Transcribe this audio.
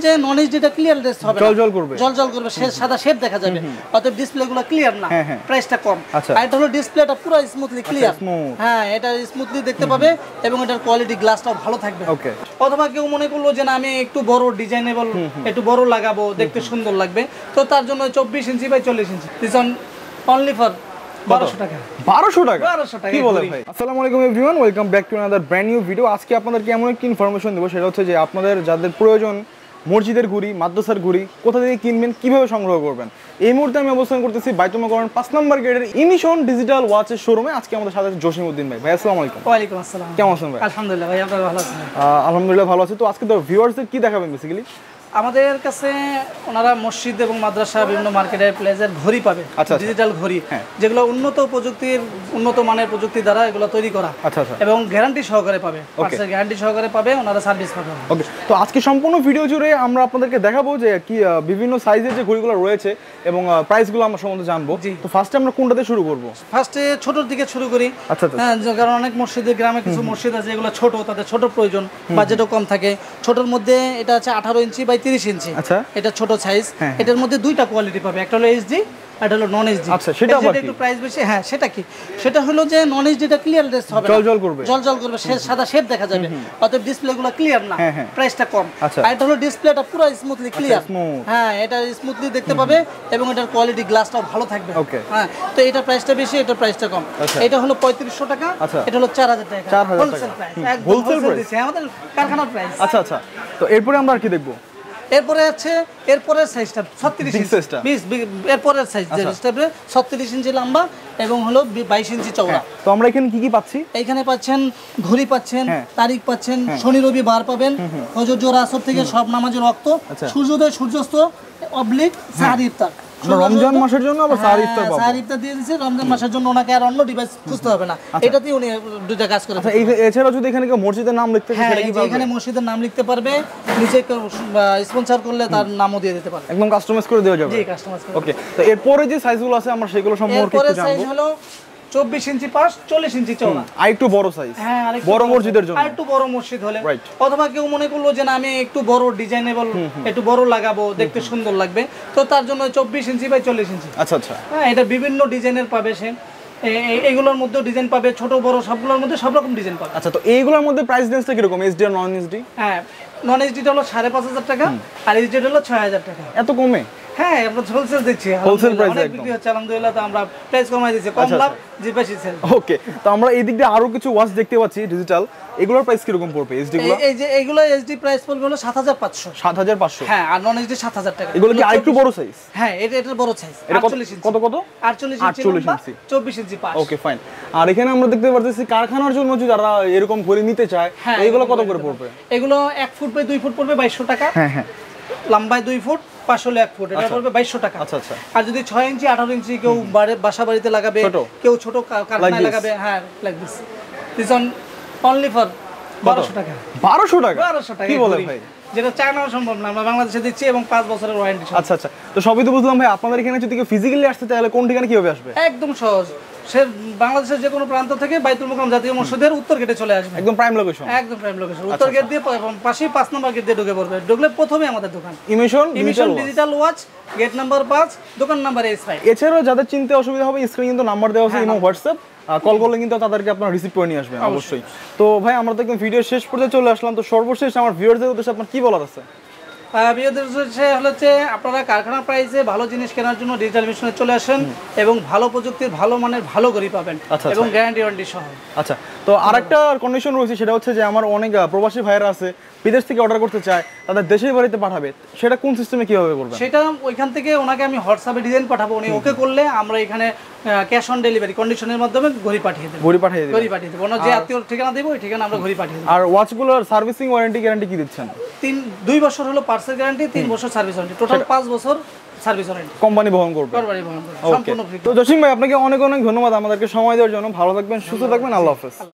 যে নন এইচডিটা clear race হবে, জল করবে, জল করবে, সাদা শেড দেখা যাবে, অতএব ডিসপ্লেগুলো ক্লিয়ার না, প্রাইসটা কম। আর এটা হলো ডিসপ্লেটা পুরো স্মুথলি ক্লিয়ার, হ্যাঁ এটা স্মুথলি দেখতে পাবে এবং এটার কোয়ালিটি গ্লাসটাও ভালো থাকবে। ওকে, অথবা কেউ মনে করলো যে না আমি একটু বড় ডিজাইনেবল একটু বড় লাগাবো, দেখতে সুন্দর লাগবে, তো তার জন্য 24 inch by 40 inch this on only for 1200 টাকা। 1200 টাকা? 1200 টাকা। কি বলেন ভাই? আসসালামু আলাইকুম everyone, welcome back to another brand new video. আজকে আপনাদেরকে এমন একটা ইনফরমেশন দেবো, সেটা হচ্ছে যে আপনাদের যাদের প্রয়োজন মসজিদের ঘড়ি, মাদ্রাসার ঘড়ি, কোথা থেকে কিনবেন, কিভাবে সংগ্রহ করবেন। এই মুহূর্তে আমি অবস্থান করতেছি বাইতুল মোকাররম 5 নম্বর গেটের ইমিশন ডিজিটাল ওয়াচের শোরুমে। আজকে আমাদের সাথে জসিমউদ্দিন ভাই। ভাই আসসালামু আলাইকুম। ওয়ালাইকুম আসসালাম। কেমন আছেন ভাই? আলহামদুলিল্লাহ ভাই, আপনারা ভালো আছেন? আলহামদুলিল্লাহ ভালো আছি। তো আজকে তো ভিউয়ার্সদের কি দেখাবেন বেসিক্যালি? আমাদের কাছে ওনারা মসজিদ এবং মাদ্রাসা বিভিন্ন মার্কেটের প্লেসের ঘড়ি পাবে, ডিজিটাল ঘড়ি, যেগুলো উন্নত প্রযুক্তির উন্নত মানের প্রযুক্তি দ্বারা এগুলো তৈরি করা, এবং গ্যারান্টি সহকারে পাবে, পার্টসের গ্যারান্টি সহকারে পাবে, ওনারা সার্ভিস পাবে। ওকে, তো আজকে সম্পূর্ণ ভিডিও জুড়ে আমরা আপনাদেরকে দেখাবো যে কি বিভিন্ন সাইজের যে ঘড়িগুলো রয়েছে এবং প্রাইসগুলো আমরা সম্বন্ধে জানবো। তো ফার্স্টে আমরা কোনটাতে শুরু করব? ফার্স্টে ছোটর দিকে শুরু করি। হ্যাঁ, কারণ অনেক মসজিদে গ্রামে কিছু মসজিদ আছে যেগুলো ছোট, তাদের ছোট প্রয়োজন, বাজেটও কম থাকে। ছোটর মধ্যে এটা আছে 18 ইঞ্চি বাই 30 ইঞ্চি। আচ্ছা, এটা ছোট সাইজ। এটার মধ্যে দুইটা কোয়ালিটি পাবে, একটা হলো এইচডি, এটা হলো নন এইচডি। আচ্ছা, সেটা একটু প্রাইস বেশি। হ্যাঁ, সেটা কি? সেটা হলো যে নন এইচডিটা ক্লিয়ার রেস হবে, জল করবে, জল করবে, সাদা শেড দেখা যাবে, অতএব ডিসপ্লেগুলো ক্লিয়ার না, প্রাইসটা কম। আর এটা হলো ডিসপ্লেটা পুরো স্মুথলি ক্লিয়ার, হ্যাঁ এটা স্মুথলি দেখতে পাবে এবং এটার কোয়ালিটি গ্লাসটাও ভালো থাকবে। হ্যাঁ, তো এটা প্রাইসটা বেশি, এটা প্রাইসটা কম। এটা হলো 3500 টাকা, এটা হলো 4000 টাকা, 4000 হোলসেল প্রাইস, একদম হোলসেল প্রাইস, আমাদের কারখানার প্রাইস। আচ্ছা আচ্ছা, তো এরপরে আমরা আর কি দেখবো? এরপরে আছে এরপরের সাইজটা 36 ইঞ্চি, এরপরের সাইজ যে 36 ইঞ্চি লম্বা এবং হলো 22 ইঞ্চি চওড়া। তো আমরা এখানে কি কি পাচ্ছি? এখানে পাচ্ছেন ঘড়ি, পাচ্ছেন তারিখ, পাচ্ছেন শনি রবি বার পাবেন, ফজর জোহর আসর থেকে সব নামাজের ওয়াক্ত, সূর্যোদয় সূর্যাস্ত অবলিক সাহারি ইফতার। রমজান মাসের জন্য আবার সাহারি ইফতার পাবো। সাহারি ইফতার দিয়ে দিয়েছে রমজান মাসের জন্য, ওনাকে আর অন্য ডিভাইস খুঁজতে হবে না, এটাতেই উনি দুইটা কাজ করে। আচ্ছা, এছাড়াও যদি এখানে কেউ মসজিদের নাম লিখতে চায়, সেটা কি পারবে? এখানে মসজিদের নাম লিখতে পারবে, নিচে স্পন্সর করলে তার নামও দিয়ে দিতে পারবে, একদম কাস্টমাইজ করে দেওয়া যাবে। জি, কাস্টমাইজ করে। ওকে, তো এরপরে যে সাইজগুলো আছে আমরা সেগুলো সম্পর্কে একটু জানবো। সাইজ হলো 24 ইঞ্চি পাশ, 40 ইঞ্চি চওড়া, আর একটু বড় সাইজ। হ্যাঁ, বড় মসজিদের জন্য, আর একটু বড় মসজিদ হলে, অথবা কেউ মনে করলো যে না আমি একটু বড় ডিজাইনেবল একটু বড় লাগাবো, দেখতে সুন্দর লাগবে, তো তার জন্য 24 ইঞ্চি বাই 40 ইঞ্চি। আচ্ছা আচ্ছা, হ্যাঁ এটা বিভিন্ন ডিজাইনের পাবে, সে এইগুলোর মধ্যেও ডিজাইন পাবে, ছোট বড় সবগুলোর মধ্যে সব রকম ডিজাইন পাবে। আচ্ছা, তো এইগুলোর মধ্যে প্রাইস রেঞ্জটা কিরকম? এইচডি আর নন এইচডি? হ্যাঁ, নন এইচডিটা হলো 5500 টাকা আর এইচডিটা হলো 6000 টাকা। এত কমে? হ্যাঁ, আমরা হোলসেল দিচ্ছি, হোলসেল প্রাইস একদম বিক্রি হচ্ছে আলহামদুলিল্লাহ, তো আমরা প্রাইস কমাই দিয়েছি, কম লাভ জি বেশি সেল। ওকে, তো আমরা এই দিক দিয়ে আরো কিছু ওয়াচ দেখতে পাচ্ছি ডিজিটাল, এগুলোর প্রাইস কি রকম পড়বে? এইচডি গুলো, এই যে এইগুলো এইচডি প্রাইস পড়বে হলো 7500। 7500? হ্যাঁ, আর নন এইচডি 7000 টাকা। এগুলো কি আরেকটু বড় সাইজ? হ্যাঁ, এটার বড় সাইজ, 48 ইঞ্চি। কত কত? 48 ইঞ্চি, 24 ইঞ্চি পাশ। Okay fine. আর এখানে আমরা দেখতে পাচ্ছি কারখানার জন্য যদি যারা এরকম করে নিতে চায়, এগুলো কত করে পড়বে? এগুলো 1 ফুট বাই 2 ফুট পড়বে 2200 টাকা। হ্যাঁ হ্যাঁ, লম্বায় 2 ফুট, পাশ হলে 1 ফুট, এটা পড়বে 2200 টাকা। আচ্ছা আচ্ছা, আর যদি 6 ইঞ্চি 18 ইঞ্চি কেউ বাসা বাড়িতে লাগাবে, কেউ ছোট কারখানায় লাগাবে, হ্যাঁ like this on only for 1200 টাকা। 1200 টাকা? 1200 টাকা। কি বলেন ভাই? যেটা চায়নাও সম্ভব না, আমরা বাংলাদেশে দিচ্ছি এবং 5 বছরের ওয়ারেন্টি। আচ্ছা আচ্ছা, তো সবই তো বুঝলাম ভাই। আপনাদের এখানে যদি কেউ ফিজিক্যালি আসতে চায়, তাহলে কোন ঠিকানা কিভাবে আসবে? একদম সহজ, সে বাংলাদেশের যে কোনো প্রান্ত থেকে বাইতুল মোকাররম জাতীয় মসজিদের উত্তর গেটে চলে আসবে, একদম প্রাইম লোকেশন। একদম প্রাইম লোকেশন, উত্তর গেট দিয়ে পাশেই 5 নম্বর গেট দিয়ে ঢুকে পড়বে। ঢুকলে প্রথমে আমাদের দোকান emission digital watch, gate number 5, দোকান নাম্বার S5। এছাড়াও যাদের চিনতে অসুবিধা হবে, স্ক্রিনে কিন্তু নাম্বার দেওয়া আছে, ইমো হোয়াটসঅ্যাপ, কল করলে কিন্তু তাদেরকে আপনারা রিসিভ করে নিয়ে আসবেন অবশ্যই। তো ভাই, আমরা তো একদম ভিডিও শেষ পর্যায়ে চলে আসলাম, তো সর্বশেষ আমার ভিউয়ারদের উদ্দেশ্যে আপনার কি বলার আছে? আপনারা কারখানার প্রাইসে ভালো জিনিস কেনার জন্য ডিজিটাল মিশনে চলে আসেন এবং ভালো প্রযুক্তির ভালো মানের ভালো ঘড়ি পাবেন এবং গ্যারান্টি ওয়ারেন্টি সহ। আচ্ছা, তো আরেকটা কন্ডিশন রয়েছে, সেটা হচ্ছে যে আমার অনেক প্রবাসী ভাইয়েরা আছে, বিদেশ থেকে অর্ডার করতে চায়, তাদের দেশের বাড়িতে পাঠাবে, সেটা কোন সিস্টেমে কিভাবে করবে? সেটা ওইখান থেকে ওনাকে আমি হোয়াটসঅ্যাপে ডিজাইন পাঠাবো, উনি ওকে করলে আমরা এখানে ক্যাশ অন ডেলিভারি কন্ডিশনের মাধ্যমে ঘড়ি পাঠিয়ে দেব। ঘড়ি পাঠিয়ে দেব, ওনার যে আত্মীয় ঠিকানা দেবো ওই ঠিকানা আমরা ঘড়ি পাঠিয়ে দেব। আর ওয়াচগুলোর সার্ভিসিং ওয়ারেন্টি গ্যারান্টি কি দিচ্ছেন? 2 বছর হলো পার্সেল গ্যারান্টি, 3 বছর সার্ভিস ওয়ারেন্টি, টোটাল 5 বছর সার্ভিস ওয়ারেন্টি কোম্পানি বহন করবে। সম্পূর্ণ ফ্রি। তো জসিম ভাই, আপনাকে অনেক অনেক ধন্যবাদ আমাদেরকে সময় দেওয়ার জন্য। ভালো থাকবেন, সুস্থ থাকবেন, আল্লাহ হাফেজ।